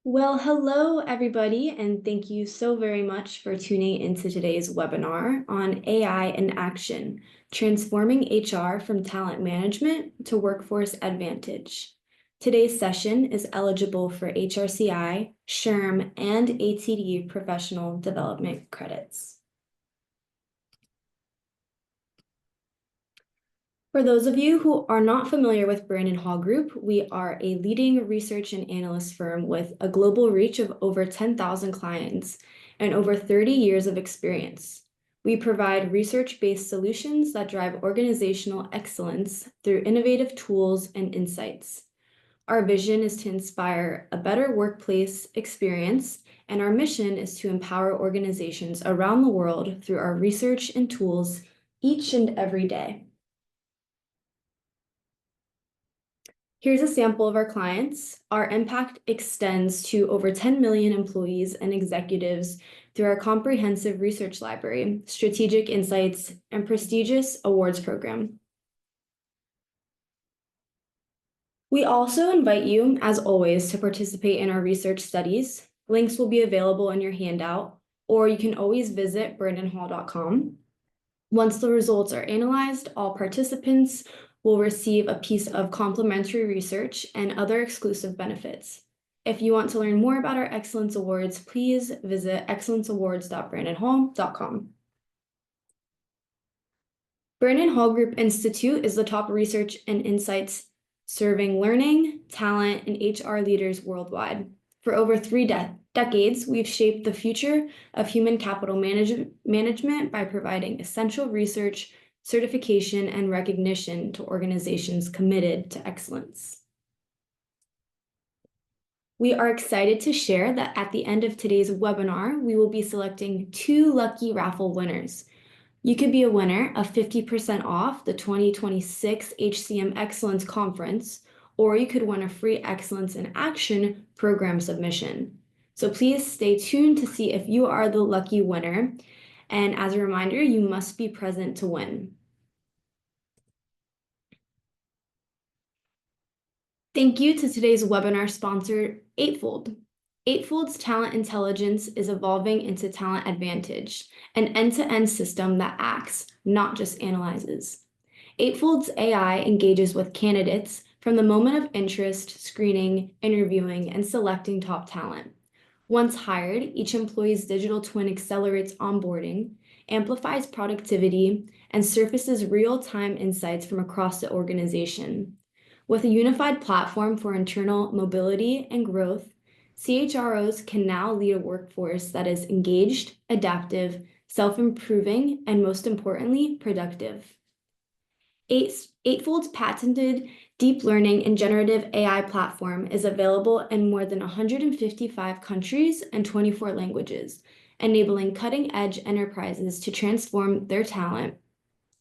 Well, hello, everybody, and thank you so very much for tuning into today's webinar on AI in Action, Transforming HR from Talent Management to Workforce Advantage. Today's session is eligible for HRCI, SHRM, and ATD Professional Development credits. For those of you who are not familiar with Brandon Hall Group, we are a leading research and analyst firm with a global reach of over 10,000 clients and over 30 years of experience. We provide research-based solutions that drive organizational excellence through innovative tools and insights. Our vision is to inspire a better workplace experience, and our mission is to empower organizations around the world through our research and tools each and every day. Here's a sample of our clients. Our impact extends to over 10 million employees and executives through our comprehensive research library, strategic insights, and prestigious awards program. We also invite you, as always, to participate in our research studies. Links will be available in your handout, or you can always visit brandonhall.com. Once the results are analyzed, all participants will receive a piece of complimentary research and other exclusive benefits. If you want to learn more about our Excellence Awards, please visit excellenceawards.brandonhall.com. Brandon Hall Group Institute is the top research and insights serving learning, talent, and HR leaders worldwide. For over 3 decades, we've shaped the future of human capital management by providing essential research, certification, and recognition to organizations committed to excellence. We are excited to share that at the end of today's webinar, we will be selecting 2 lucky raffle winners. You could be a winner of 50% off the 2026 HCM Excellence Conference, or you could win a free Excellence in Action program submission. So please stay tuned to see if you are the lucky winner. And as a reminder, you must be present to win. Thank you to today's webinar sponsor, Eightfold. Eightfold's talent intelligence is evolving into Talent Advantage, an end-to-end system that acts, not just analyzes. Eightfold's AI engages with candidates from the moment of interest, screening, interviewing, and selecting top talent. Once hired, each employee's digital twin accelerates onboarding, amplifies productivity, and surfaces real-time insights from across the organization. With a unified platform for internal mobility and growth, CHROs can now lead a workforce that is engaged, adaptive, self-improving, and most importantly, productive. Eightfold's patented deep learning and generative AI platform is available in more than 155 countries and 24 languages, enabling cutting-edge enterprises to transform their talent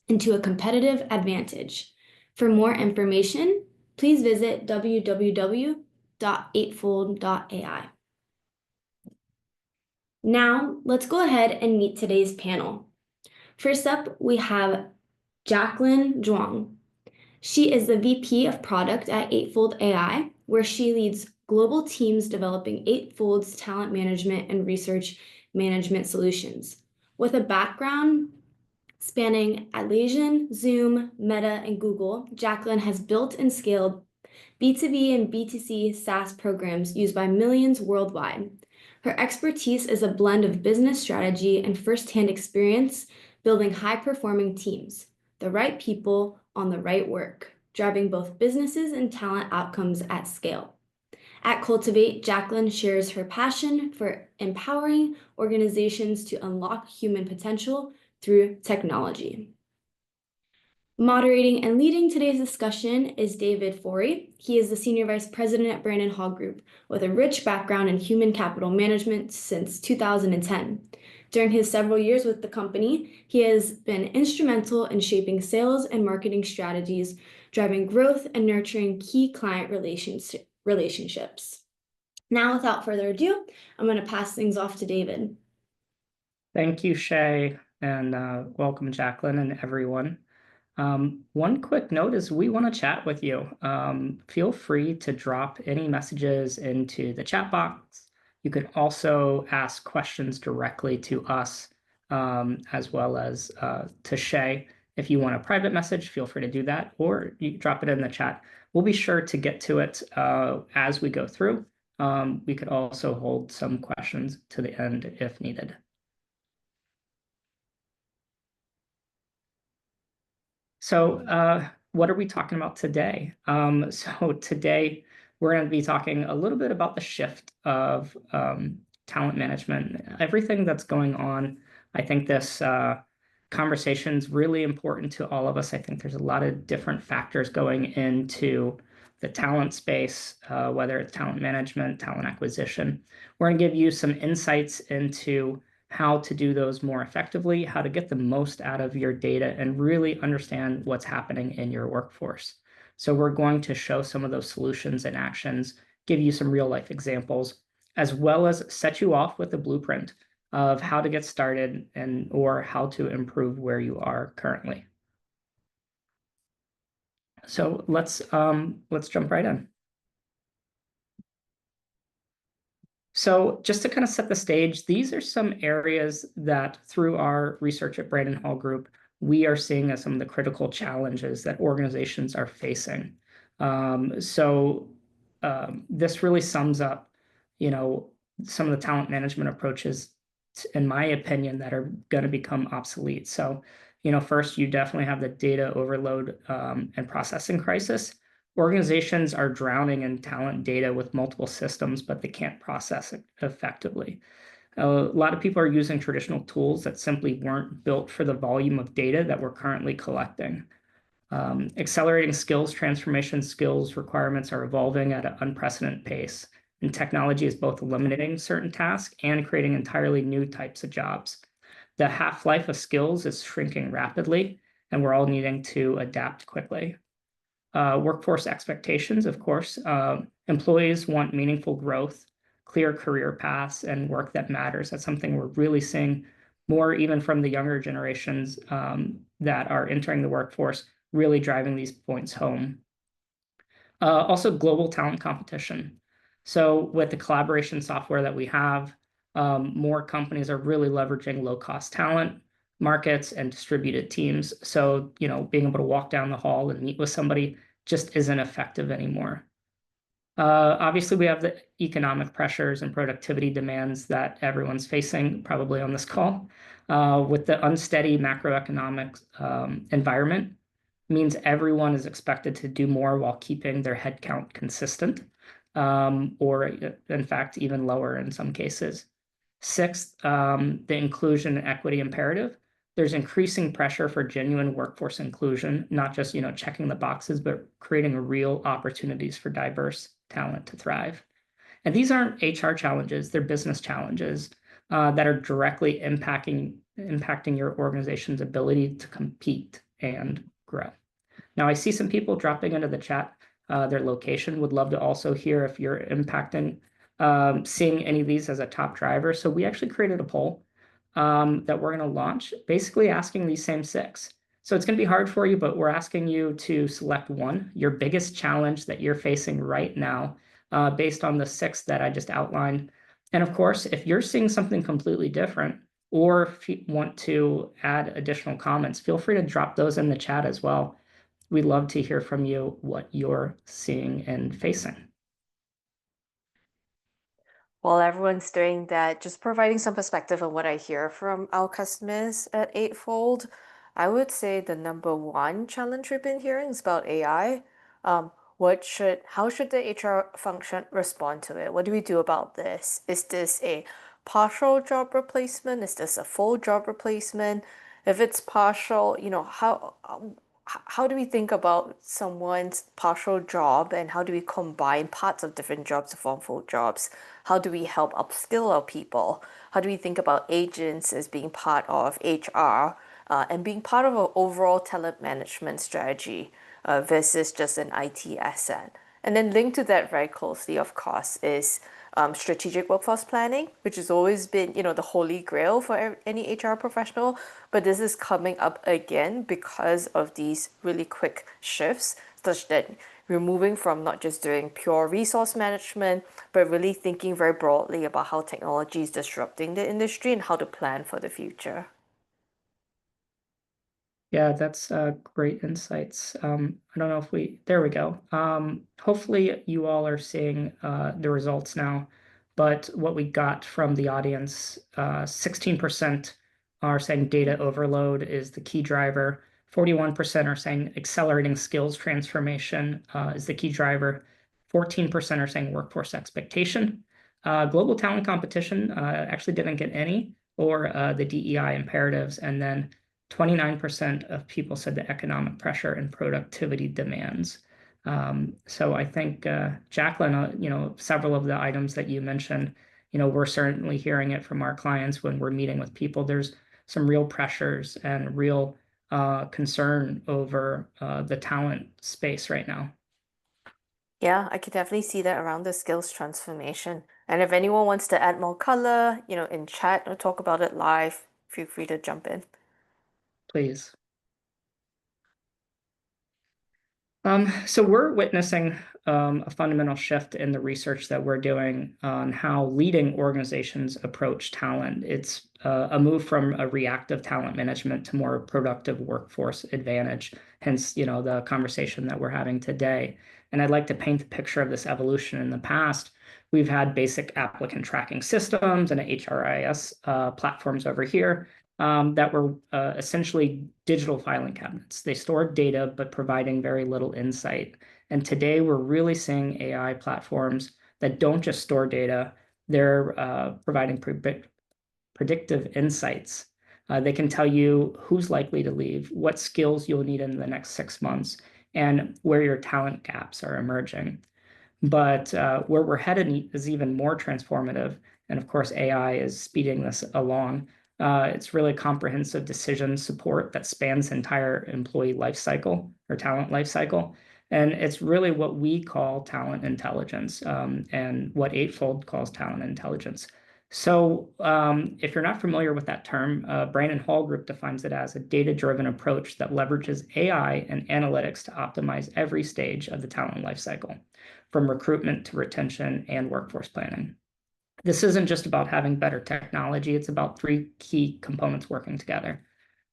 into a competitive advantage. For more information, please visit www.eightfold.ai. Now, let's go ahead and meet today's panel. First up, we have Jacqueline Zhuang. She is the VP of Product at Eightfold AI, where she leads global teams developing Eightfold's talent management and research management solutions. With a background spanning Atlassian, Zoom, Meta, and Google, Jacqueline has built and scaled B2B and B2C SaaS programs used by millions worldwide. Her expertise is a blend of business strategy and firsthand experience building high-performing teams, the right people on the right work, driving both businesses and talent outcomes at scale. At Cultivate, Jacqueline shares her passion for empowering organizations to unlock human potential through technology. Moderating and leading today's discussion is David Forey. He is the Senior Vice President at Brandon Hall Group with a rich background in human capital management since 2010. During his several years with the company, he has been instrumental in shaping sales and marketing strategies, driving growth and nurturing key client relationships. Now, without further ado, I'm going to pass things off to David. Thank you, Shay, and welcome, Jacqueline and everyone. One quick note is we want to chat with you. Feel free to drop any messages into the chat box. You can also ask questions directly to us, as well as to Shay. If you want a private message, feel free to do that, or you drop it in the chat. We'll be sure to get to it as we go through. We could also hold some questions to the end if needed. So, what are we talking about today? So today we're going to be talking a little bit about the shift of talent management, everything that's going on. I think this conversation is really important to all of us. I think there's a lot of different factors going into the talent space, whether it's talent management, talent acquisition. We're going to give you some insights into how to do those more effectively, how to get the most out of your data, and really understand what's happening in your workforce. So we're going to show some of those solutions and actions, give you some real life examples, as well as set you off with a blueprint of how to get started and or how to improve where you are currently. So let's jump right in. So just to kind of set the stage, these are some areas that through our research at Brandon Hall Group, we are seeing as some of the critical challenges that organizations are facing. This really sums up, you know, some of the talent management approaches, in my opinion, that are going to become obsolete. So, first, you definitely have the data overload and processing crisis. Organizations are drowning in talent data with multiple systems, but they can't process it effectively. A lot of people are using traditional tools that simply weren't built for the volume of data that we're currently collecting. Accelerating skills transformation skills requirements are evolving at an unprecedented pace, and technology is both eliminating certain tasks and creating entirely new types of jobs. The half-life of skills is shrinking rapidly, and we're all needing to adapt quickly. Workforce expectations, of course. Employees want meaningful growth, clear career paths, and work that matters. That's something we're really seeing more even from the younger generations that are entering the workforce, really driving these points home. Also, global talent competition. So with the collaboration software that we have, more companies are really leveraging low-cost talent markets and distributed teams. So, being able to walk down the hall and meet with somebody just isn't effective anymore. Obviously, we have the economic pressures and productivity demands that everyone's facing probably on this call. With the unsteady macroeconomic environment, means everyone is expected to do more while keeping their headcount consistent, or in fact, even lower in some cases. Sixth, the inclusion and equity imperative. There's increasing pressure for genuine workforce inclusion, not just, checking the boxes, but creating real opportunities for diverse talent to thrive. And these aren't HR challenges, they're business challenges that are directly impacting your organization's ability to compete and grow. Now, I see some people dropping into the chat their location. Would love to also hear if you're seeing any of these as a top driver. So we actually created a poll that we're going to launch, basically asking these same six. So it's going to be hard for you, but we're asking you to select one, your biggest challenge that you're facing right now, based on the six that I just outlined. And of course, if you're seeing something completely different, or if you want to add additional comments, feel free to drop those in the chat as well. We'd love to hear from you what you're seeing and facing. While everyone's doing that, just providing some perspective on what I hear from our customers at Eightfold, I would say the number one challenge we've been hearing is about AI. How should the HR function respond to it? What do we do about this? Is this a partial job replacement? Is this a full job replacement? If it's partial, how do we think about someone's partial job and how do we combine parts of different jobs to form full jobs? How do we help upskill our people? How do we think about agents as being part of HR and being part of an overall talent management strategy versus just an IT asset? And then linked to that very closely, of course, is strategic workforce planning, which has always been, the holy grail for any HR professional. But this is coming up again because of these really quick shifts, such that we're moving from not just doing pure resource management, but really thinking very broadly about how technology is disrupting the industry and how to plan for the future. Yeah, that's great insights. I don't know if there we go. Hopefully you all are seeing the results now, but what we got from the audience, 16% are saying data overload is the key driver. 41% are saying accelerating skills transformation is the key driver. 14% are saying workforce expectation. Global talent competition actually didn't get any, or the DEI imperatives, and then 29% of people said the economic pressure and productivity demands. So I think, Jacqueline, several of the items that you mentioned, we're certainly hearing it from our clients when we're meeting with people. There's some real pressures and real concern over the talent space right now. Yeah, I could definitely see that around the skills transformation. And if anyone wants to add more color, in chat or talk about it live, feel free to jump in. Please. So we're witnessing a fundamental shift in the research that we're doing on how leading organizations approach talent. It's a move from a reactive talent management to more productive workforce advantage, hence, the conversation that we're having today. And I'd like to paint the picture of this evolution. In the past, we've had basic applicant tracking systems and HRIS platforms over here that were essentially digital filing cabinets. They stored data, but providing very little insight. And today we're really seeing AI platforms that don't just store data, they're providing predictive insights. They can tell you who's likely to leave, what skills you'll need in the next 6 months, and where your talent gaps are emerging. But where we're headed is even more transformative. And of course, AI is speeding this along. It's really comprehensive decision support that spans the entire employee life cycle or talent life cycle. And it's really what we call talent intelligence, and what Eightfold calls talent intelligence. So if you're not familiar with that term, Brandon Hall Group defines it as a data-driven approach that leverages AI and analytics to optimize every stage of the talent life cycle, from recruitment to retention and workforce planning. This isn't just about having better technology, it's about three key components working together.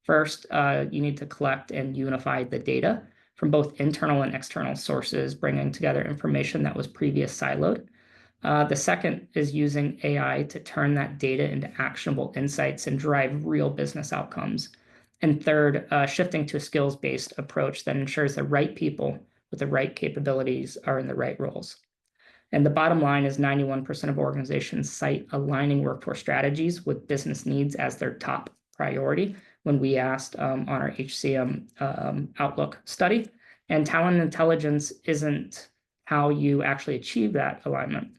First, you need to collect and unify the data from both internal and external sources, bringing together information that was previously siloed. The second is using AI to turn that data into actionable insights and drive real business outcomes. And third, shifting to a skills-based approach that ensures the right people with the right capabilities are in the right roles. And the bottom line is 91% of organizations cite aligning workforce strategies with business needs as their top priority when we asked on our HCM Outlook study. And talent intelligence isn't how you actually achieve that alignment.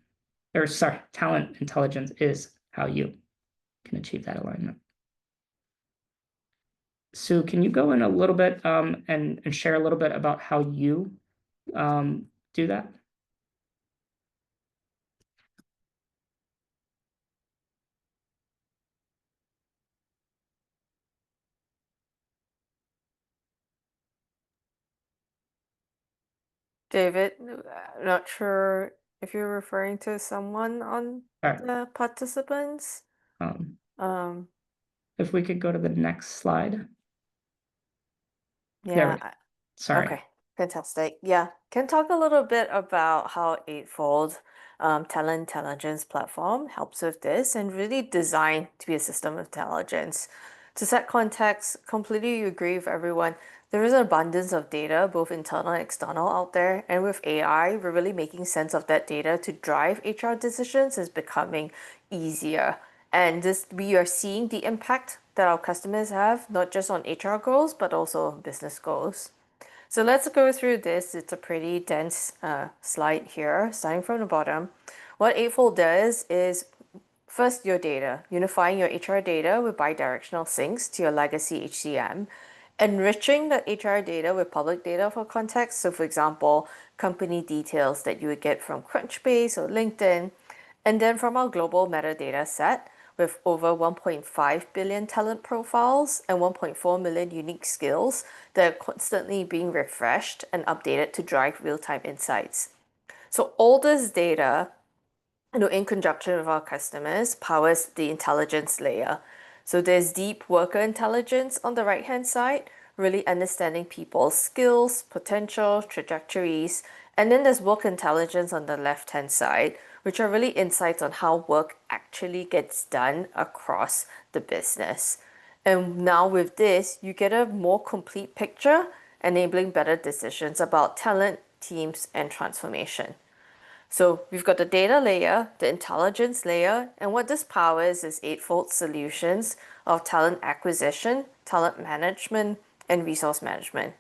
Talent intelligence is how you can achieve that alignment. Sue, can you go in a little bit and share a little bit about how you do that? David, not sure if you're referring to someone on the participants. If we could go to the next slide. Yeah. Sorry. Okay, fantastic. Yeah, can talk a little bit about how Eightfold talent intelligence platform helps with this and really designed to be a system of intelligence. To set context, completely agree with everyone. There is an abundance of data, both internal and external out there. And with AI, we're really making sense of that data to drive HR decisions is becoming easier. And we are seeing the impact that our customers have, not just on HR goals, but also on business goals. So let's go through this. It's a pretty dense slide here, starting from the bottom. What Eightfold does is first your data, unifying your HR data with bidirectional syncs to your legacy HCM, enriching the HR data with public data for context. So for example, company details that you would get from Crunchbase or LinkedIn, And then from our global metadata set, with over 1.5 billion talent profiles and 1.4 million unique skills that are constantly being refreshed and updated to drive real-time insights. So all this data, in conjunction with our customers, powers the intelligence layer. So there's deep worker intelligence on the right-hand side, really understanding people's skills, potential, trajectories, and then there's work intelligence on the left-hand side, which are really insights on how work actually gets done across the business. And now with this, you get a more complete picture, enabling better decisions about talent, teams, and transformation. So we've got the data layer, the intelligence layer, and what this powers is Eightfold solutions of talent acquisition, talent management, and resource management.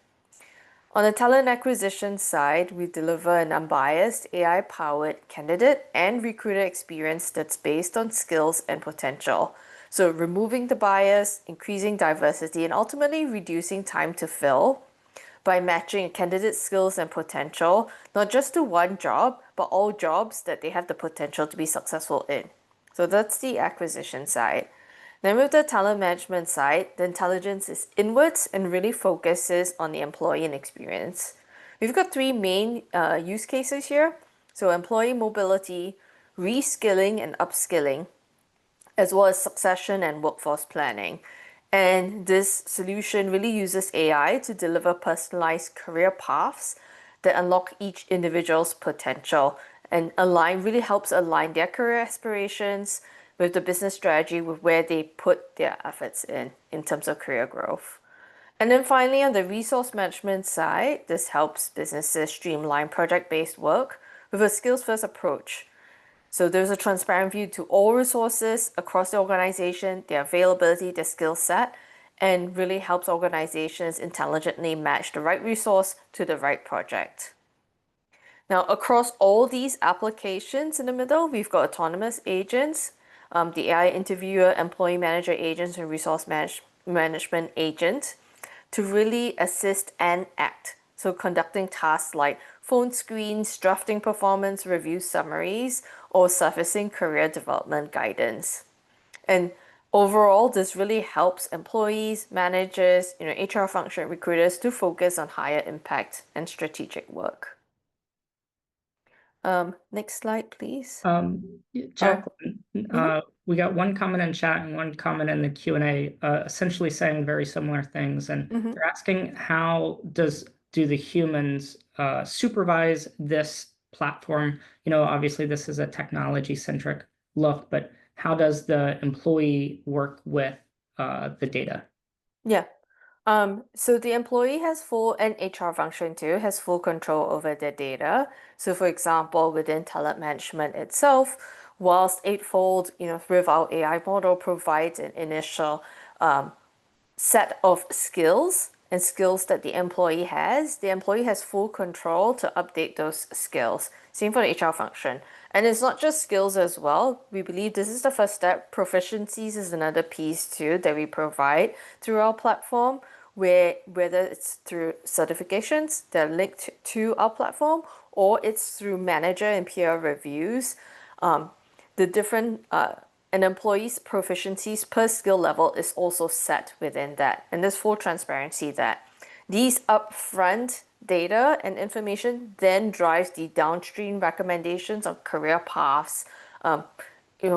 On the talent acquisition side, we deliver an unbiased AI-powered candidate and recruiter experience that's based on skills and potential. So removing the bias, increasing diversity, and ultimately reducing time to fill by matching a candidate's skills and potential, not just to one job, but all jobs that they have the potential to be successful in. So that's the acquisition side. Then with the talent management side, the intelligence is inwards and really focuses on the employee and experience. We've got three main use cases here. So employee mobility, reskilling and upskilling, as well as succession and workforce planning. And this solution really uses AI to deliver personalized career paths that unlock each individual's potential and really helps align their career aspirations with the business strategy with where they put their efforts in terms of career growth. And then finally, on the resource management side, this helps businesses streamline project-based work with a skills-first approach. So there's a transparent view to all resources across the organization, their availability, their skill set, and really helps organizations intelligently match the right resource to the right project. Now, across all these applications in the middle, we've got autonomous agents, the AI interviewer, employee manager agents, and resource management agent to really assist and act. So conducting tasks like phone screens, drafting performance review summaries, or surfacing career development guidance. And overall, this really helps employees, managers, HR function recruiters to focus on higher impact and strategic work. Next slide, please. Jacqueline, we got one comment in chat and one comment in the Q&A, essentially saying very similar things, and they're asking how do the humans supervise this platform? Obviously this is a technology-centric look, but how does the employee work with the data? Yeah. So the employee has full, and HR function too, has full control over their data. So for example, within talent management itself, whilst Eightfold, with our AI model provides an initial set of skills and skills that the employee has full control to update those skills. Same for the HR function. And it's not just skills as well. We believe this is the first step. Proficiencies is another piece too that we provide through our platform, where whether it's through certifications that are linked to our platform or it's through manager and peer reviews, the different an employee's proficiencies per skill level is also set within that. And there's full transparency that these upfront data and information then drives the downstream recommendations of career paths,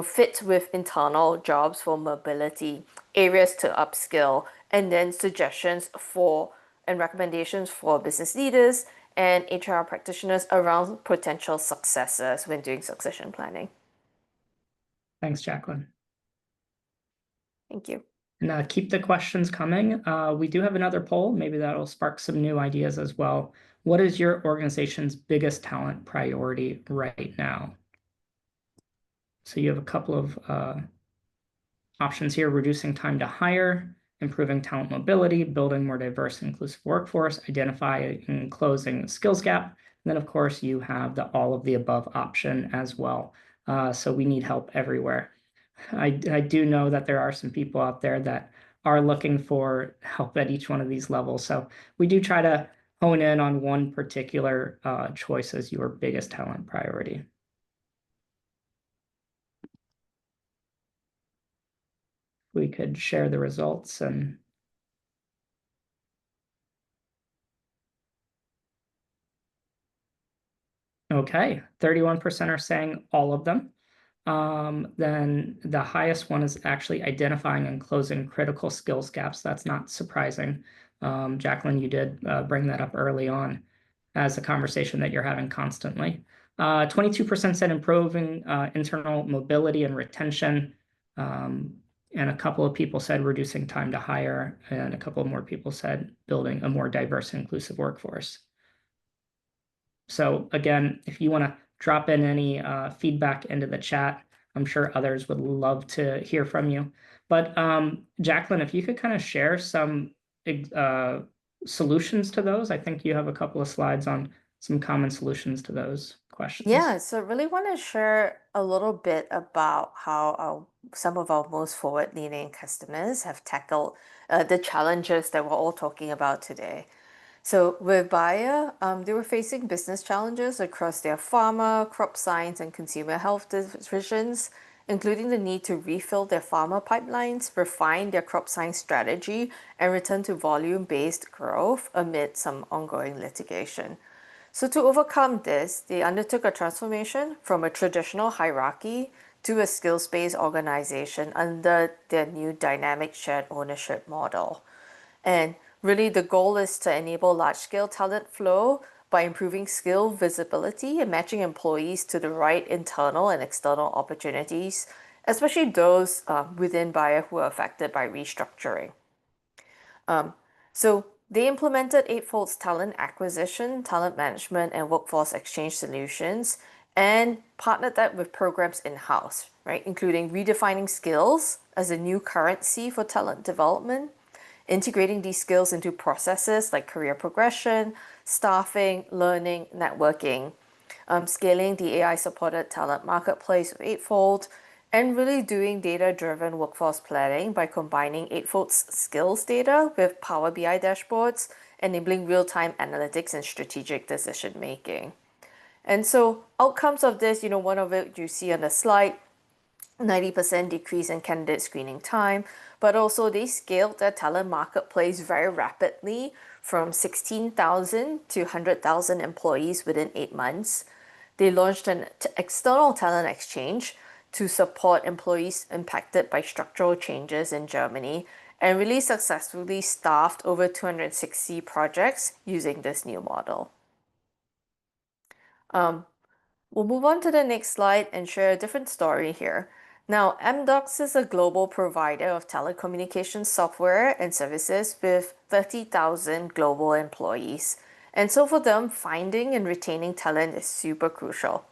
fit with internal jobs for mobility, areas to upskill, and then suggestions for and recommendations for business leaders and HR practitioners around potential successors when doing succession planning. Thanks, Jacqueline. Thank you. And keep the questions coming. We do have another poll. Maybe that'll spark some new ideas as well. What is your organization's biggest talent priority right now? So you have a couple of options here: reducing time to hire, improving talent mobility, building more diverse and inclusive workforce, identifying and closing the skills gap. And then, of course, you have the all of the above option as well. So we need help everywhere. I do know that there are some people out there that are looking for help at each one of these levels. So we do try to hone in on one particular choice as your biggest talent priority. we could share the results and okay, 31% are saying all of them. Then the highest one is actually identifying and closing critical skills gaps. That's not surprising. Jacqueline, you did bring that up early on as a conversation that you're having constantly. 22% said improving internal mobility and retention. And a couple of people said reducing time to hire, and a couple more people said building a more diverse and inclusive workforce. So again, if you want to drop in any feedback into the chat, I'm sure others would love to hear from you. But Jacqueline, if you could kind of share some solutions to those, I think you have a couple of slides on some common solutions to those questions. Yeah, so I really want to share a little bit about how some of our most forward-leaning customers have tackled the challenges that we're all talking about today. So with Bayer, they were facing business challenges across their pharma, crop science, and consumer health divisions, including the need to refill their pharma pipelines, refine their crop science strategy, and return to volume-based growth amid some ongoing litigation. So to overcome this, they undertook a transformation from a traditional hierarchy to a skills-based organization under their new dynamic shared ownership model. And really the goal is to enable large-scale talent flow by improving skill visibility and matching employees to the right internal and external opportunities, especially those within Bayer who are affected by restructuring. So they implemented Eightfold's talent acquisition, talent management, and workforce exchange solutions and partnered that with programs in-house, right? Including redefining skills as a new currency for talent development, integrating these skills into processes like career progression, staffing, learning, networking, scaling the AI-supported talent marketplace with Eightfold, and really doing data-driven workforce planning by combining Eightfold's skills data with Power BI dashboards, enabling real-time analytics and strategic decision-making. And so outcomes of this, one of it you see on the slide, 90% decrease in candidate screening time, but also they scaled their talent marketplace very rapidly from 16,000 to 100,000 employees within 8 months. They launched an external talent exchange to support employees impacted by structural changes in Germany and really successfully staffed over 260 projects using this new model. We'll move on to the next slide and share a different story here. Now, Amdocs is a global provider of telecommunications software and services with 30,000 global employees. And so for them, finding and retaining talent is super crucial.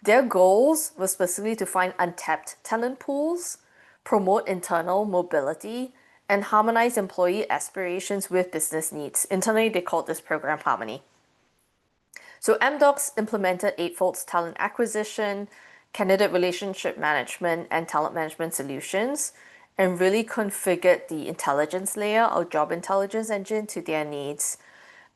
Their goals were specifically to find untapped talent pools, promote internal mobility, and harmonize employee aspirations with business needs. Internally, they called this program Harmony. So Amdocs implemented Eightfold's talent acquisition, candidate relationship management, and talent management solutions, and really configured the intelligence layer or job intelligence engine to their needs.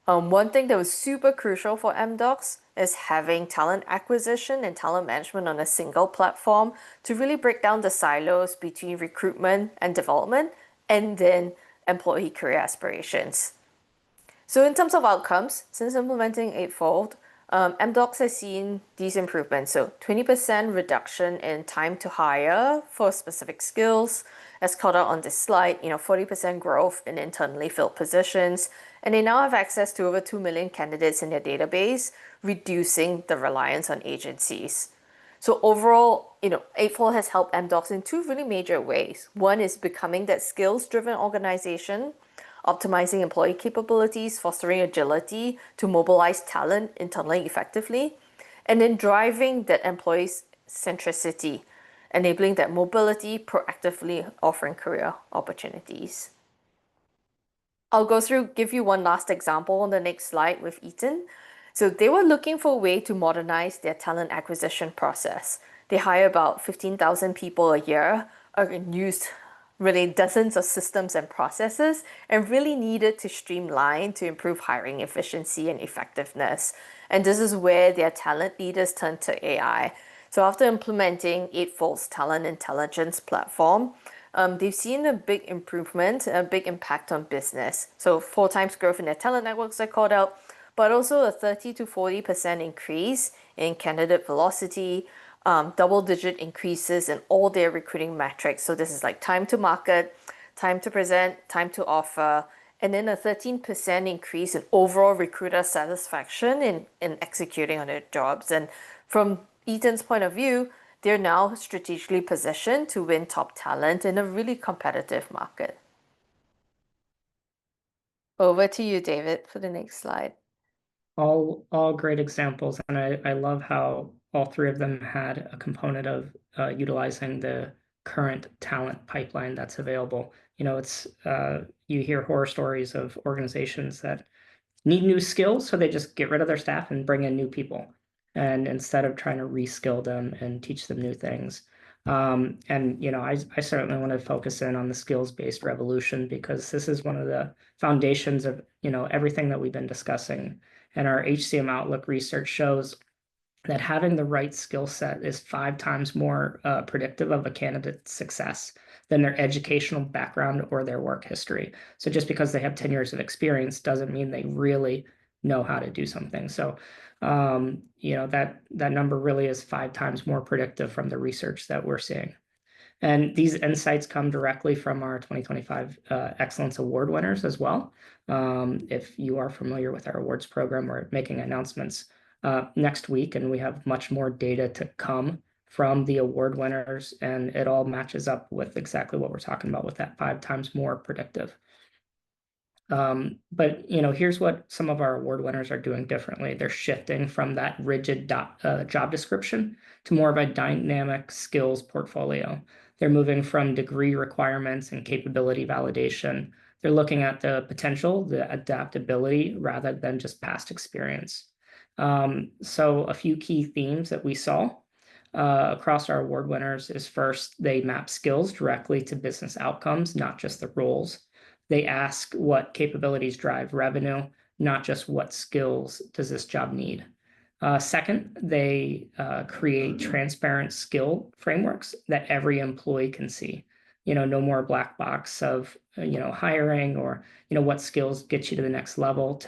One thing that was super crucial for Amdocs is having talent acquisition and talent management on a single platform to really break down the silos between recruitment and development, and then employee career aspirations. So in terms of outcomes, since implementing Eightfold, Amdocs has seen these improvements. So 20% reduction in time to hire for specific skills, as called out on this slide, 40% growth in internally filled positions, and they now have access to over 2 million candidates in their database, reducing the reliance on agencies. So overall, Eightfold has helped Amdocs in 2 really major ways. One is becoming that skills-driven organization, optimizing employee capabilities, fostering agility to mobilize talent internally effectively, and then driving that employee centricity, enabling that mobility, proactively offering career opportunities. I'll give you one last example on the next slide with Eaton. So they were looking for a way to modernize their talent acquisition process. They hire about 15,000 people a year and used really dozens of systems and processes and really needed to streamline to improve hiring efficiency and effectiveness. And this is where their talent leaders turned to AI. So after implementing Eightfold's talent intelligence platform, they've seen a big improvement, a big impact on business. So 4 times growth in their talent networks I called out, but also a 30 to 40% increase in candidate velocity, double-digit increases in all their recruiting metrics. So this is like time to market, time to present, time to offer, and then a 13% increase in overall recruiter satisfaction in executing on their jobs. And from Eaton's point of view, they're now strategically positioned to win top talent in a really competitive market. Over to you, David, for the next slide. All great examples, and I love how all three of them had a component of utilizing the current talent pipeline that's available. It's you hear horror stories of organizations that need new skills, so they just get rid of their staff and bring in new people, and instead of trying to reskill them and teach them new things. And I certainly want to focus in on the skills-based revolution, because this is one of the foundations of everything that we've been discussing. And our HCM Outlook research shows that having the right skill set is 5 times more predictive of a candidate's success than their educational background or their work history. So just because they have 10 years of experience doesn't mean they really know how to do something. So that number really is 5 times more predictive from the research that we're seeing. And these insights come directly from our 2025 Excellence Award winners as well. If you are familiar with our awards program, we're making announcements next week, and we have much more data to come from the award winners, and it all matches up with exactly what we're talking about with that 5 times more predictive. But here's what some of our award winners are doing differently. They're shifting from that rigid job description to more of a dynamic skills portfolio. They're moving from degree requirements and capability validation. They're looking at the potential, the adaptability, rather than just past experience. So a few key themes that we saw across our award winners is, first, they map skills directly to business outcomes, not just the roles. They ask what capabilities drive revenue, not just what skills does this job need. Second, they create transparent skill frameworks that every employee can see. No more black box of hiring, or what skills get you to the next level.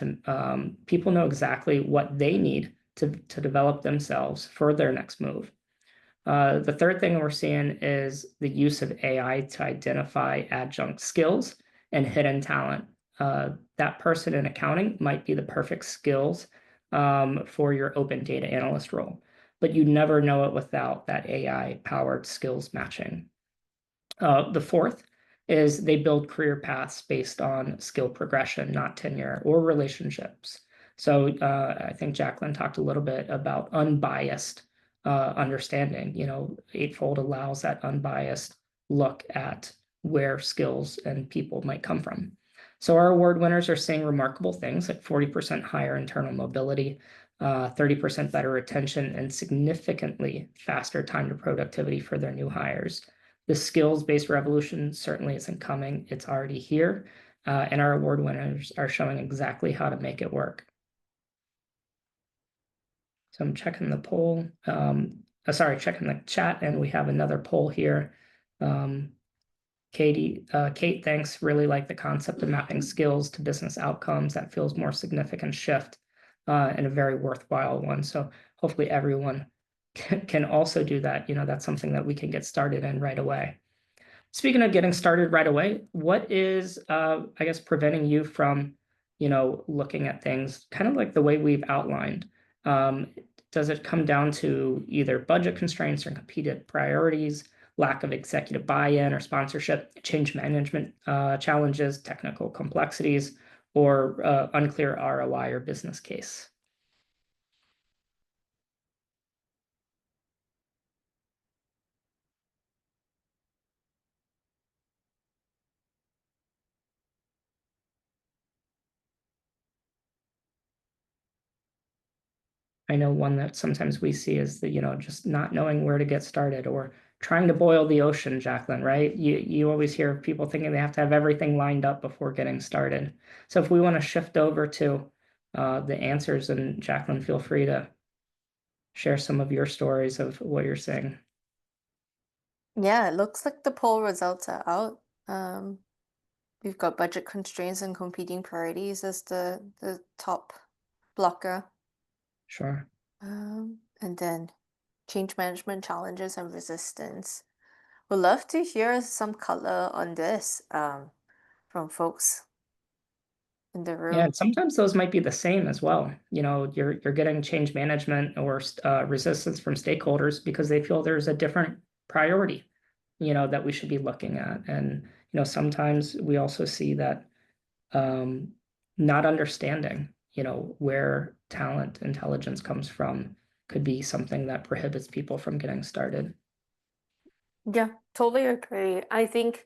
People know exactly what they need to develop themselves for their next move. The third thing we're seeing is the use of AI to identify adjunct skills and hidden talent. That person in accounting might be the perfect skills for your open data analyst role, but you never know it without that AI-powered skills matching. The fourth is they build career paths based on skill progression, not tenure or relationships. So I think Jacqueline talked a little bit about unbiased understanding. Eightfold allows that unbiased look at where skills and people might come from. So our award winners are seeing remarkable things like 40% higher internal mobility, 30% better retention, and significantly faster time to productivity for their new hires. The skills-based revolution certainly isn't coming. It's already here, and our award winners are showing exactly how to make it work. So I'm checking the poll. Checking the chat, and we have another poll here. Kate, thanks. Really like the concept of mapping skills to business outcomes. That feels more significant shift and a very worthwhile one. So hopefully everyone can also do that. That's something that we can get started in right away. Speaking of getting started right away, what is, preventing you from, looking at things kind of like the way we've outlined? Does it come down to either budget constraints or competing priorities, lack of executive buy-in or sponsorship, change management challenges, technical complexities, or unclear ROI or business case? I know one that sometimes we see is the, just not knowing where to get started, or trying to boil the ocean, Jacqueline, right? You always hear of people thinking they have to have everything lined up before getting started. So if we want to shift over to the answers, and Jacqueline, feel free to share some of your stories of what you're seeing. Yeah, it looks like the poll results are out. Um, we've got budget constraints and competing priorities as the top blocker. Sure. And then change management challenges and resistance. Would love to hear some color on this from folks in the Yeah, room. and sometimes those might be the same as well. You're getting change management or resistance from stakeholders because they feel there's a different priority, that we should be looking at. And sometimes we also see that um, not understanding, where talent intelligence comes from could be something that prohibits people from getting started. Yeah, totally agree. I think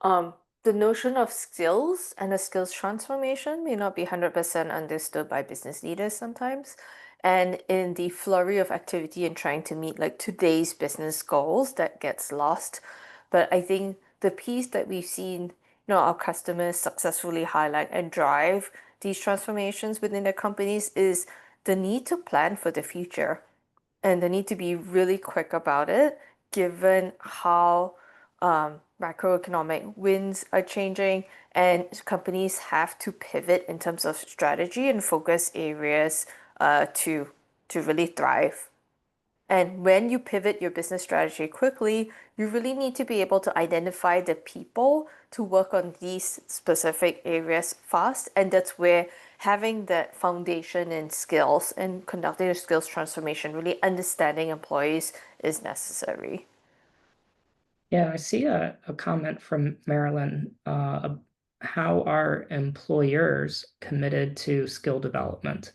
um, the notion of skills and the skills transformation may not be 100% understood by business leaders sometimes. And in the flurry of activity and trying to meet like today's business goals, that gets lost. But I think the piece that we've seen, our customers successfully highlight and drive these transformations within their companies is the need to plan for the future and they need to be really quick about it, given how macroeconomic winds are changing, and companies have to pivot in terms of strategy and focus areas to really thrive. And when you pivot your business strategy quickly, you really need to be able to identify the people to work on these specific areas fast. And that's where having that foundation in skills and conducting a skills transformation, really understanding employees is necessary. Yeah, I see a comment from Marilyn. How are employers committed to skill development?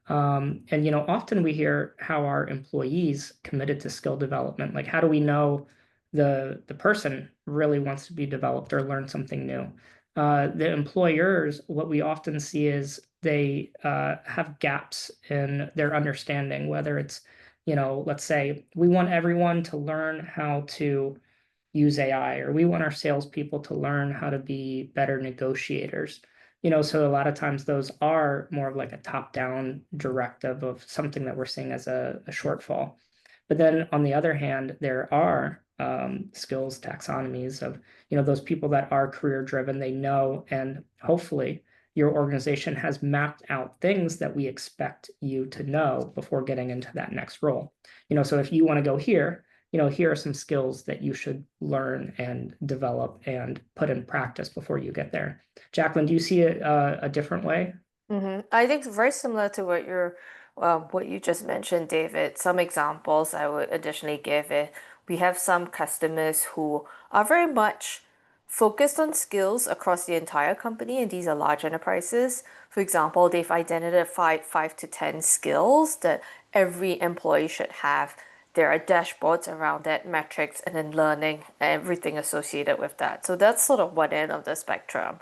And often we hear how are employees committed to skill development? Like, how do we know the person really wants to be developed or learn something new? The employers, what we often see is they have gaps in their understanding, whether it's, let's say we want everyone to learn how to use AI, or we want our salespeople to learn how to be better negotiators. So a lot of times those are more of like a top-down directive of something that we're seeing as a shortfall. But then on the other hand, there are skills taxonomies of, those people that are career driven, they know, and hopefully your organization has mapped out things that we expect you to know before getting into that next role. So if you want to go here, here are some skills that you should learn and develop and put in practice before you get there. Jacqueline, do you see it a different way? I think very similar to what you just mentioned, David. Some examples I would additionally give it. We have some customers who are very much focused on skills across the entire company, and these are large enterprises. For example, they've identified 5 to 10 skills that every employee should have. There are dashboards around that, metrics, and then learning, everything associated with that. So that's sort of one end of the spectrum.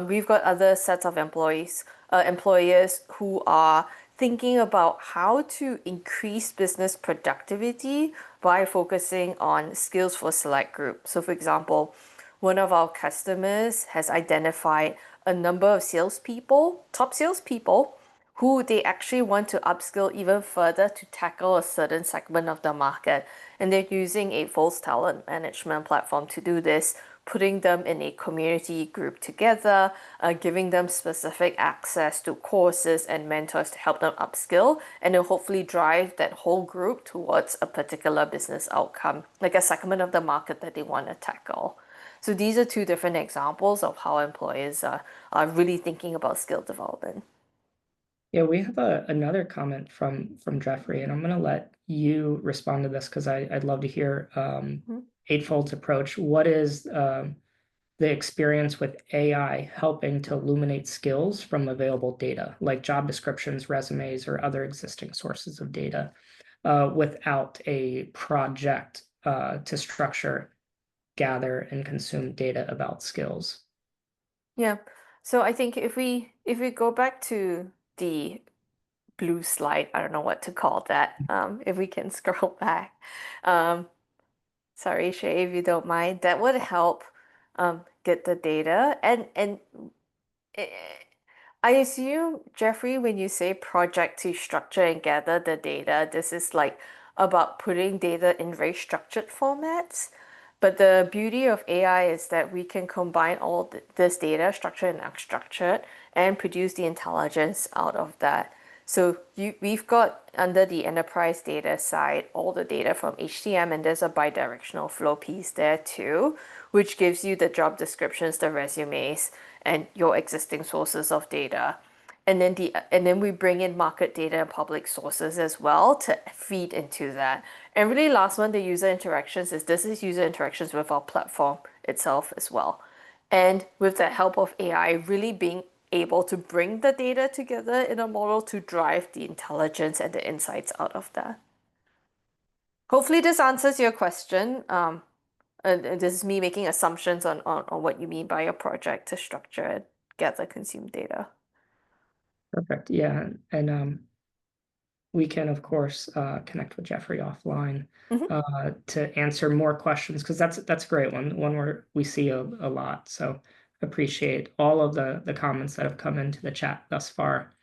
We've got other sets of employers who are thinking about how to increase business productivity by focusing on skills for select group. So, for example, one of our customers has identified a number of salespeople, top salespeople, who they actually want to upskill even further to tackle a certain segment of the market. And they're using Eightfold's talent management platform to do this, putting them in a community group together, giving them specific access to courses and mentors to help them upskill, and then hopefully drive that whole group towards a particular business outcome, like a segment of the market that they want to tackle. So these are two different examples of how employers are really thinking about skill development. Yeah, we have another comment from Jeffrey, and I'm going to let you respond to this because I'd love to hear Mhm. Eightfold's approach. What is the experience with AI helping to illuminate skills from available data, like job descriptions, resumes, or other existing sources of data, without a project to structure, gather, and consume data about skills? Yeah. So I think if we go back to the blue slide, I don't know what to call that. If we can scroll back. Um, sorry, Shay, if you don't mind, that would help get the data. And eh, I assume, Jeffrey, when you say project to structure and gather the data, this is like about putting data in very structured formats. But the beauty of AI is that we can combine all this data, structured and unstructured, and produce the intelligence out of that. So we've got under the enterprise data side all the data from HCM, and there's a bidirectional flow piece there too, which gives you the job descriptions, the resumes, and your existing sources of data. And then we bring in market data and public sources as well to feed into that. And really last one, the user interactions is this is user interactions with our platform itself as well. And with the help of AI, really being able to bring the data together in a model to drive the intelligence and the insights out of that. Hopefully this answers your question. And this is me making assumptions on what you mean by a project to structure and gather consume data. Perfect. Yeah. And we can, of course, connect with Jeffrey offline to answer more questions, because that's a great one where we see a lot. So appreciate all of the comments that have come into the chat thus far.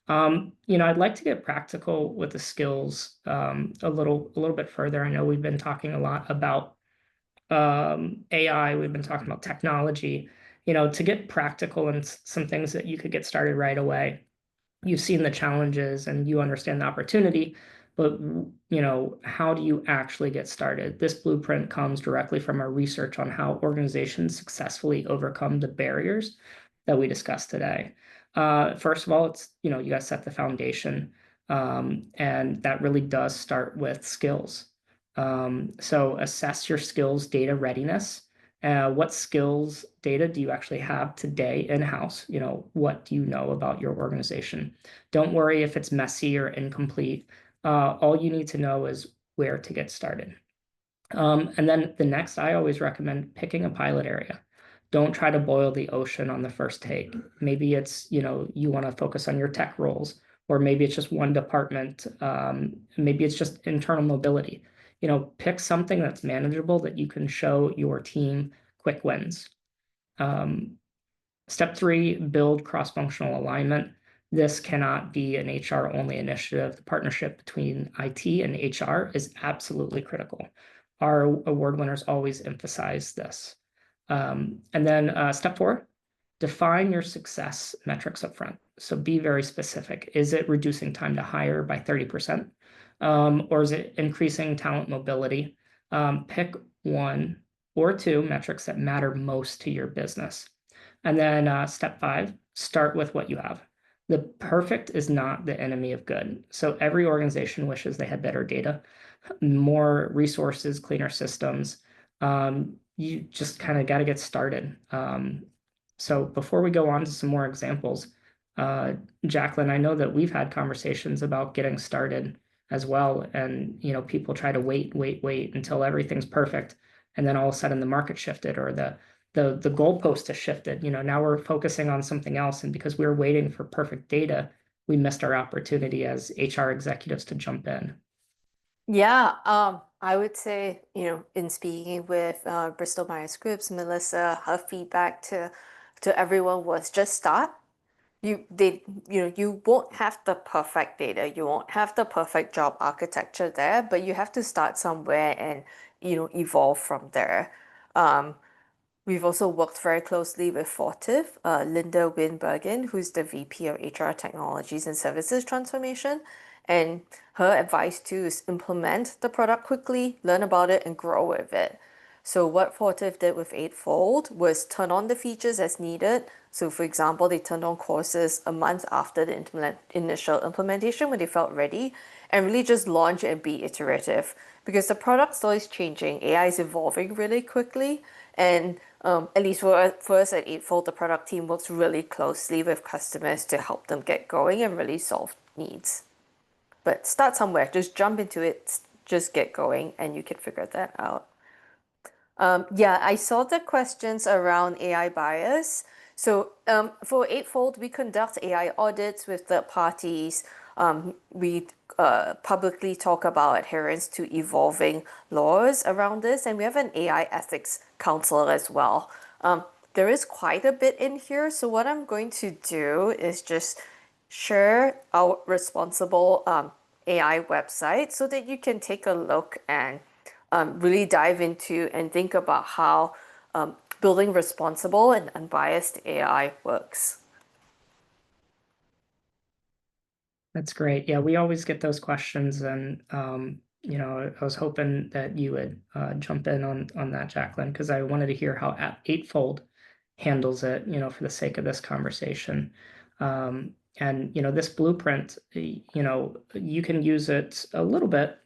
I'd like to get practical with the skills a little bit further. I know we've been talking a lot about AI, we've been talking about technology, to get practical and some things that you could get started right away. You've seen the challenges and you understand the opportunity, but how do you actually get started? This blueprint comes directly from our research on how organizations successfully overcome the barriers that we discussed today. First of all, it's you got to set the foundation, and that really does start with skills. So assess your skills data readiness. What skills data do you actually have today in-house? What do you know about your organization? Don't worry if it's messy or incomplete. All you need to know is where to get started. And then the next, I always recommend picking a pilot area. Don't try to boil the ocean on the first take. Maybe it's, you want to focus on your tech roles, or maybe it's just one department. Maybe it's just internal mobility. Pick something that's manageable that you can show your team quick wins. Step 3, build cross-functional alignment. This cannot be an HR-only initiative. The partnership between IT and HR is absolutely critical. Our award winners always emphasize this. And then step 4, define your success metrics up front. So be very specific. Is it reducing time to hire by 30%? Or is it increasing talent mobility? Pick 1 or 2 metrics that matter most to your business. And then step 5, start with what you have. The perfect is not the enemy of good. So every organization wishes they had better data, more resources, cleaner systems. You just kind of got to get started. So before we go on to some more examples, Jacqueline, I know that we've had conversations about getting started as well. And, people try to wait until everything's perfect. And then all of a sudden the market shifted, or the goalpost has shifted. Now we're focusing on something else. And because we were waiting for perfect data, we missed our opportunity as HR executives to jump in. Yeah, I would say, in speaking with Bristol Myers Squibb's Melissa, her feedback to everyone was just start. You won't have the perfect data, you won't have the perfect job architecture there, but you have to start somewhere and evolve from there. We've also worked very closely with Fortive, Linda Winbergen, who's the VP of HR Technologies and Services Transformation. And her advice too is implement the product quickly, learn about it, and grow with it. So what Fortive did with Eightfold was turn on the features as needed. So for example, they turned on courses a month after the initial implementation when they felt ready, and really just launch and be iterative, because the product's always changing. AI is evolving really quickly, and at least for us at Eightfold, the product team works really closely with customers to help them get going and really solve needs. But start somewhere, just jump into it, just get going, and you can figure that out. Yeah, I saw the questions around AI bias. So for Eightfold, we conduct AI audits with third parties. We publicly talk about adherence to evolving laws around this, and we have an AI ethics council as well. There is quite a bit in here, so what I'm going to do is just share our responsible AI website so that you can take a look and really dive into and think about how building responsible and unbiased AI works. That's great. Yeah, we always get those questions, and I was hoping that you would jump in on that, Jacqueline, because I wanted to hear how Eightfold handles it, for the sake of this conversation. And this blueprint, you can use it a little bit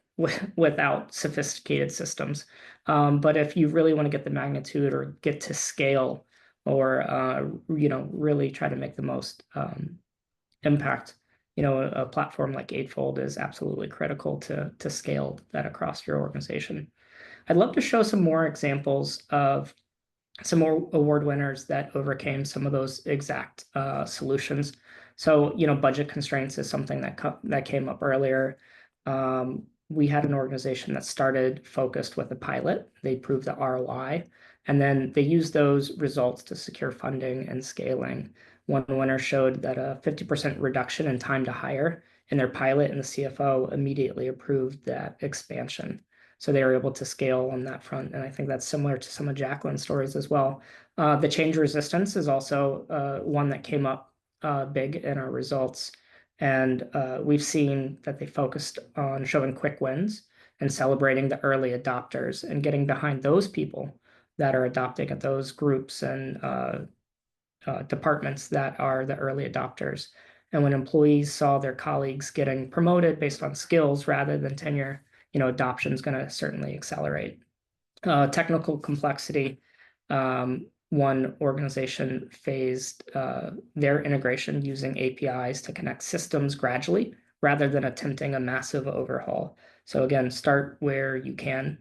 without sophisticated systems. But if you really want to get the magnitude or get to scale, or really try to make the most impact, a platform like Eightfold is absolutely critical to scale that across your organization. I'd love to show some more examples of some more award winners that overcame some of those exact solutions. So, budget constraints is something that came up earlier. We had an organization that started focused with a pilot. They proved the ROI, and then they used those results to secure funding and scaling. One winner showed that a 50% reduction in time to hire in their pilot, and the CFO immediately approved that expansion. So they were able to scale on that front. And I think that's similar to some of Jacqueline's stories as well. The change resistance is also one that came up big in our results. And we've seen that they focused on showing quick wins and celebrating the early adopters and getting behind those people that are adopting at those groups and departments that are the early adopters. And when employees saw their colleagues getting promoted based on skills rather than tenure, adoption is going to certainly accelerate. Technical complexity. One organization phased their integration using APIs to connect systems gradually rather than attempting a massive overhaul. So again, start where you can,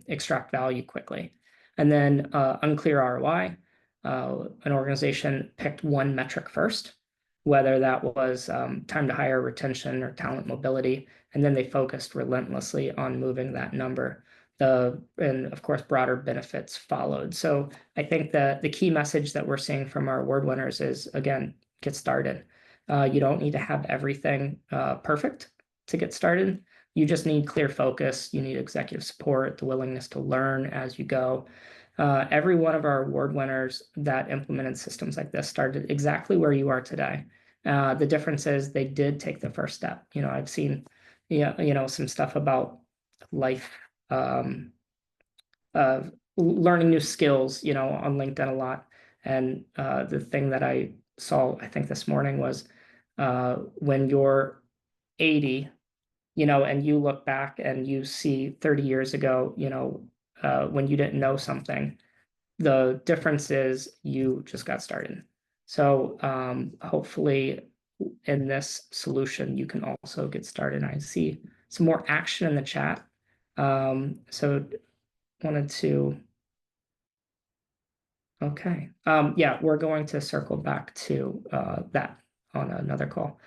extract value quickly. And then unclear ROI. An organization picked one metric first, whether that was time to hire, retention, or talent mobility, and then they focused relentlessly on moving that number. And of course, broader benefits followed. So I think that the key message that we're seeing from our award winners is, again, get started. You don't need to have everything perfect to get started. You just need clear focus. You need executive support, the willingness to learn as you go. Every one of our award winners that implemented systems like this started exactly where you are today. The difference is they did take the first step. I've seen, some stuff about life, learning new skills, on LinkedIn a lot. And the thing that I saw, I think this morning was when you're 80, and you look back and you see 30 years ago, when you didn't know something, the difference is you just got started. So hopefully in this solution, you can also get started. I see some more action in the chat. So wanted to, okay. Yeah, we're going to circle back to that on another call.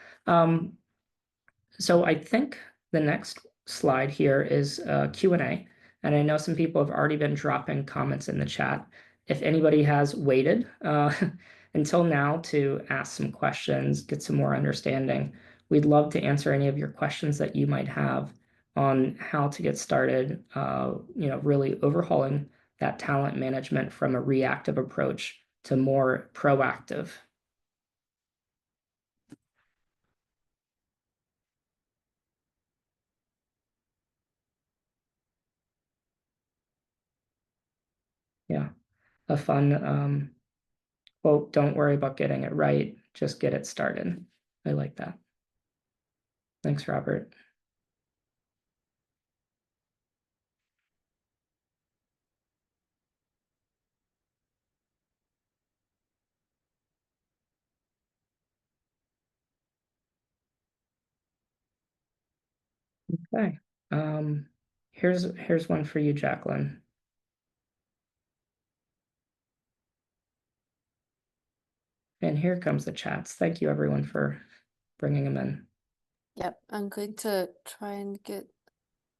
So I think the next slide here is Q&A. And I know some people have already been dropping comments in the chat. If anybody has waited until now to ask some questions, get some more understanding, we'd love to answer any of your questions that you might have on how to get started, really overhauling that talent management from a reactive approach to more proactive. Yeah, a fun quote, don't worry about getting it right, just get it started. I like that. Thanks, Robert. Okay. Here's one for you, Jacqueline. And here comes the chats. Thank you, everyone, for bringing them in. Yep, I'm going to try and get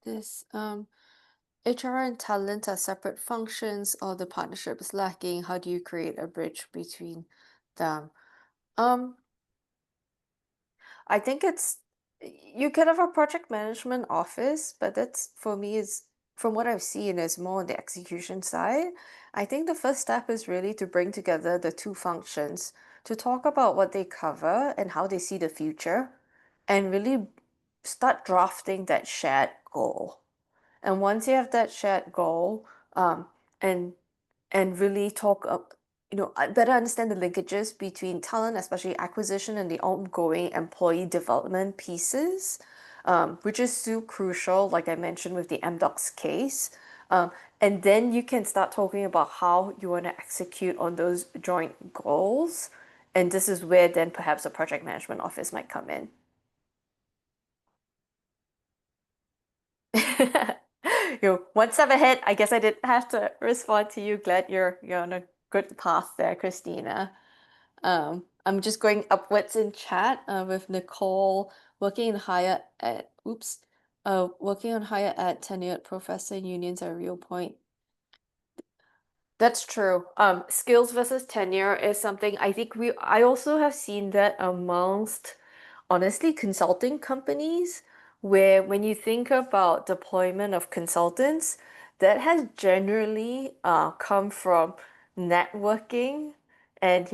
this. HR and talent are separate functions, or the partnership is lacking. How do you create a bridge between them? I think you can have a project management office, but that's, for me, is from what I've seen is more on the execution side. I think the first step is really to bring together the two functions to talk about what they cover and how they see the future, and really start drafting that shared goal. And once you have that shared goal, and really talk up, better understand the linkages between talent, especially acquisition, and the ongoing employee development pieces, which is so crucial, like I mentioned with the MDocs case. And then you can start talking about how you want to execute on those joint goals. And this is where then perhaps a project management office might come in. One step ahead. I guess I didn't have to respond to you. Glad you're on a good path there, Christina. I'm just going upwards in chat with Nicole working in higher ed. Oops. Working on higher ed, tenured professor unions are a real point. That's true. Skills versus tenure is something I think I also have seen that amongst, honestly, consulting companies, where when you think about deployment of consultants, that has generally come from networking and,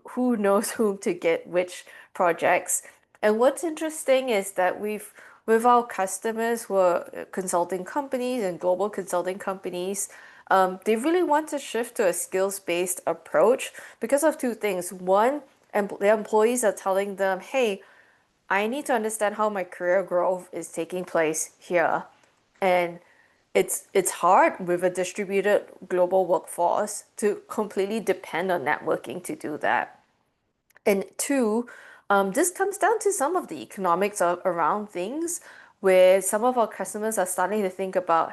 who knows whom to get which projects. And what's interesting is that with our customers who are consulting companies and global consulting companies, they really want to shift to a skills-based approach because of two things. One, their employees are telling them, hey, I need to understand how my career growth is taking place here. And it's hard with a distributed global workforce to completely depend on networking to do that. And two, this comes down to some of the economics around things, where some of our customers are starting to think about,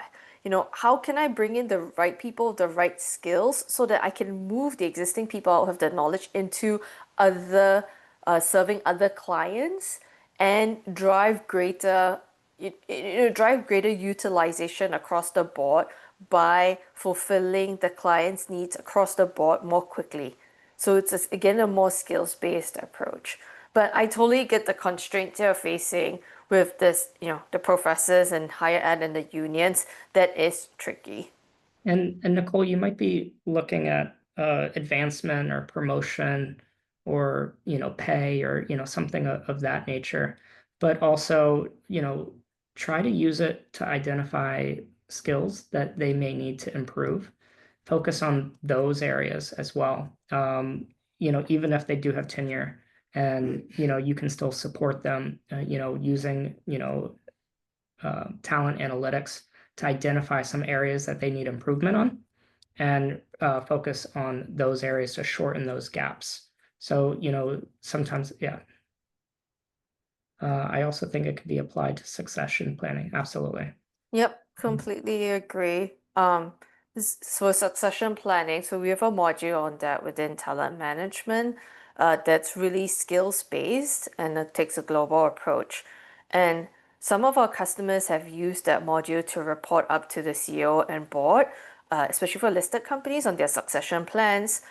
how can I bring in the right people, the right skills, so that I can move the existing people out of the knowledge into other, serving other clients and drive greater utilization across the board by fulfilling the client's needs across the board more quickly. So it's again a more skills-based approach. But I totally get the constraints you're facing with this, the professors and higher ed and the unions. That is tricky. And Nicole, you might be looking at advancement or promotion or pay or something of that nature, but also try to use it to identify skills that they may need to improve. Focus on those areas as well. Even if they do have tenure, and you can still support them. Using talent analytics to identify some areas that they need improvement on and focus on those areas to shorten those gaps. So, sometimes, yeah. I also think it could be applied to succession planning. Absolutely. Yep, completely agree. For succession planning, so we have a module on that within talent management, that's really skills based and it takes a global approach. And some of our customers have used that module to report up to the CEO and board, especially for listed companies on their succession plans.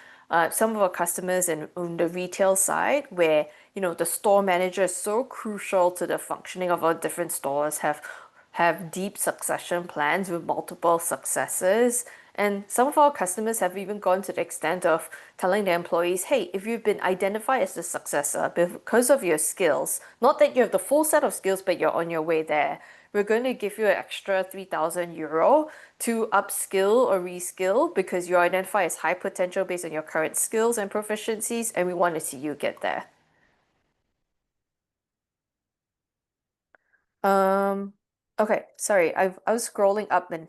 Some of our customers on the retail side, where the store manager is so crucial to the functioning of our different stores, have deep succession plans with multiple successors. And some of our customers have even gone to the extent of telling their employees, hey, if you've been identified as the successor because of your skills, not that you have the full set of skills, but you're on your way there, we're going to give you an extra €3,000 to upskill or reskill because you identify as high potential based on your current skills and proficiencies, and we want to see you get there. Okay, sorry, I was scrolling up and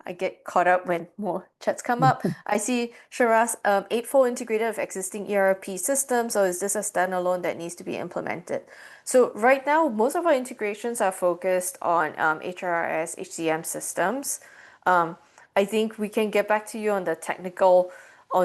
I get caught up when more chats come up. I see Shiraz, Eightfold integrated with existing ERP systems, or is this a standalone that needs to be implemented? So right now, most of our integrations are focused on HRIS, HCM systems. I think we can get back to you on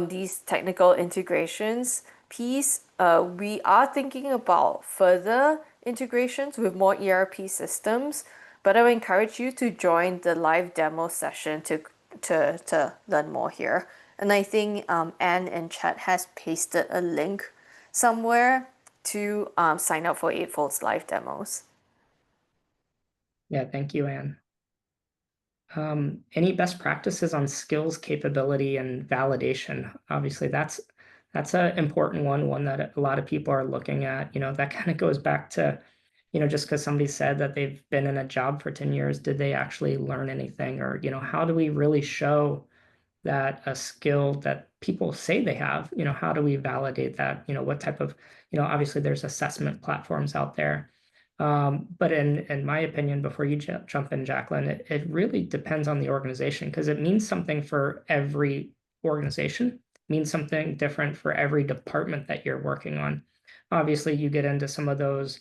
these technical integrations piece. We are thinking about further integrations with more ERP systems, but I would encourage you to join the live demo session to learn more here. And I think Anne in chat has pasted a link somewhere to sign up for Eightfold's live demos. Yeah, thank you, Anne. Any best practices on skills, capability, and validation? Obviously, that's an important one that a lot of people are looking at. That kind of goes back to, just because somebody said that they've been in a job for 10 years, did they actually learn anything? Or, how do we really show that a skill that people say they have, how do we validate that? What type of, obviously there's assessment platforms out there. But in my opinion, before you jump in, Jacqueline, it really depends on the organization because it means something for every organization, means something different for every department that you're working on. Obviously, you get into some of those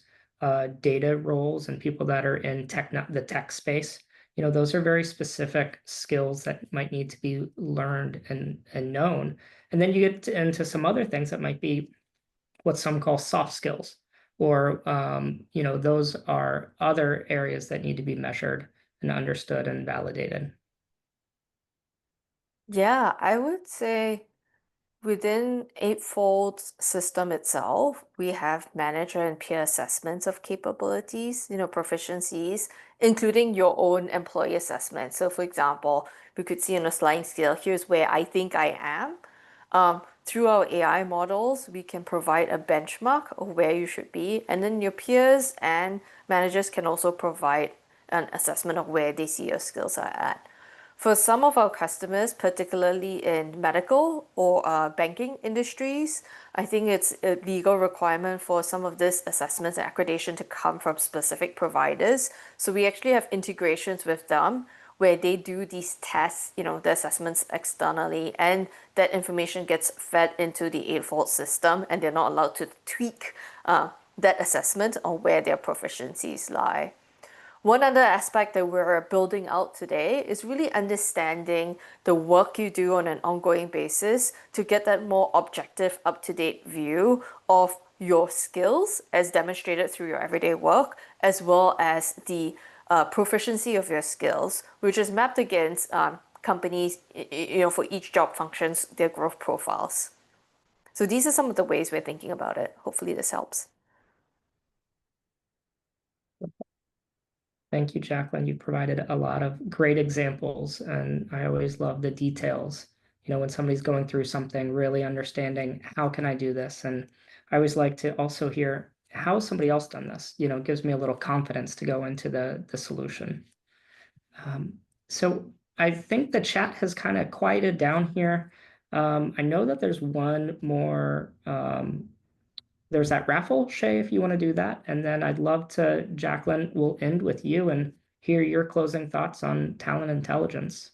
data roles and people that are in the tech space. Those are very specific skills that might need to be learned and known. And then you get into some other things that might be what some call soft skills, or those are other areas that need to be measured and understood and validated. Yeah, I would say within Eightfold's system itself, we have manager and peer assessments of capabilities, proficiencies, including your own employee assessment. So, for example, we could see on a sliding scale, here's where I think I am. Through our AI models, we can provide a benchmark of where you should be, and then your peers and managers can also provide an assessment of where they see your skills are at. For some of our customers, particularly in medical or banking industries, I think it's a legal requirement for some of this assessments and accreditation to come from specific providers. So we actually have integrations with them where they do these tests, the assessments externally, and that information gets fed into the Eightfold system, and they're not allowed to tweak that assessment on where their proficiencies lie. One other aspect that we're building out today is really understanding the work you do on an ongoing basis to get that more objective, up-to-date view of your skills as demonstrated through your everyday work, as well as the proficiency of your skills, which is mapped against companies, for each job functions, their growth profiles. So these are some of the ways we're thinking about it. Hopefully this helps. Thank you, Jacqueline. You provided a lot of great examples, and I always love the details. When somebody's going through something, really understanding how can I do this? And I always like to also hear how has somebody else done this? It gives me a little confidence to go into the solution. So I think the chat has kind of quieted down here. I know that there's one more there's that raffle, Shay, if you want to do that. And then I'd love to, Jacqueline, we'll end with you and hear your closing thoughts on talent intelligence.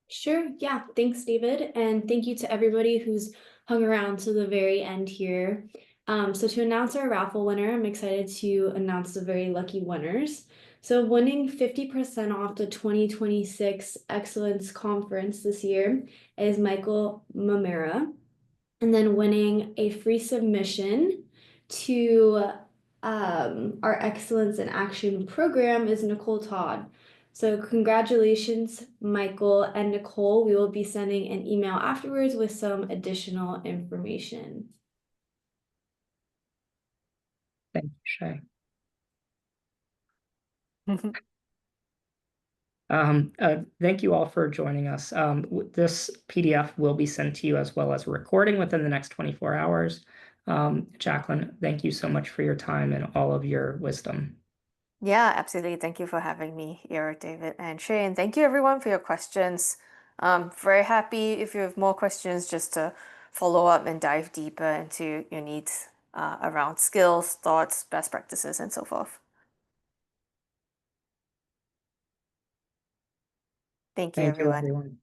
Sure. Yeah. Thanks, David. And thank you to everybody who's hung around to the very end here. So to announce our raffle winner, I'm excited to announce the very lucky winners. So winning 50% off the 2026 Excellence Conference this year is Michael Mamera. And then winning a free submission to our Excellence in Action program is Nicole Todd. So congratulations, Michael and Nicole. We will be sending an email afterwards with some additional information. Thank you, Shay. Thank you all for joining us. This PDF will be sent to you as well as a recording within the next 24 hours. Jacqueline, thank you so much for your time and all of your wisdom. Yeah, absolutely. Thank you for having me here, David and Shane. Thank you everyone for your questions. Very happy if you have more questions just to follow up and dive deeper into your needs around skills, thoughts, best practices, and so forth. Thank you, Thank you, everyone. everyone.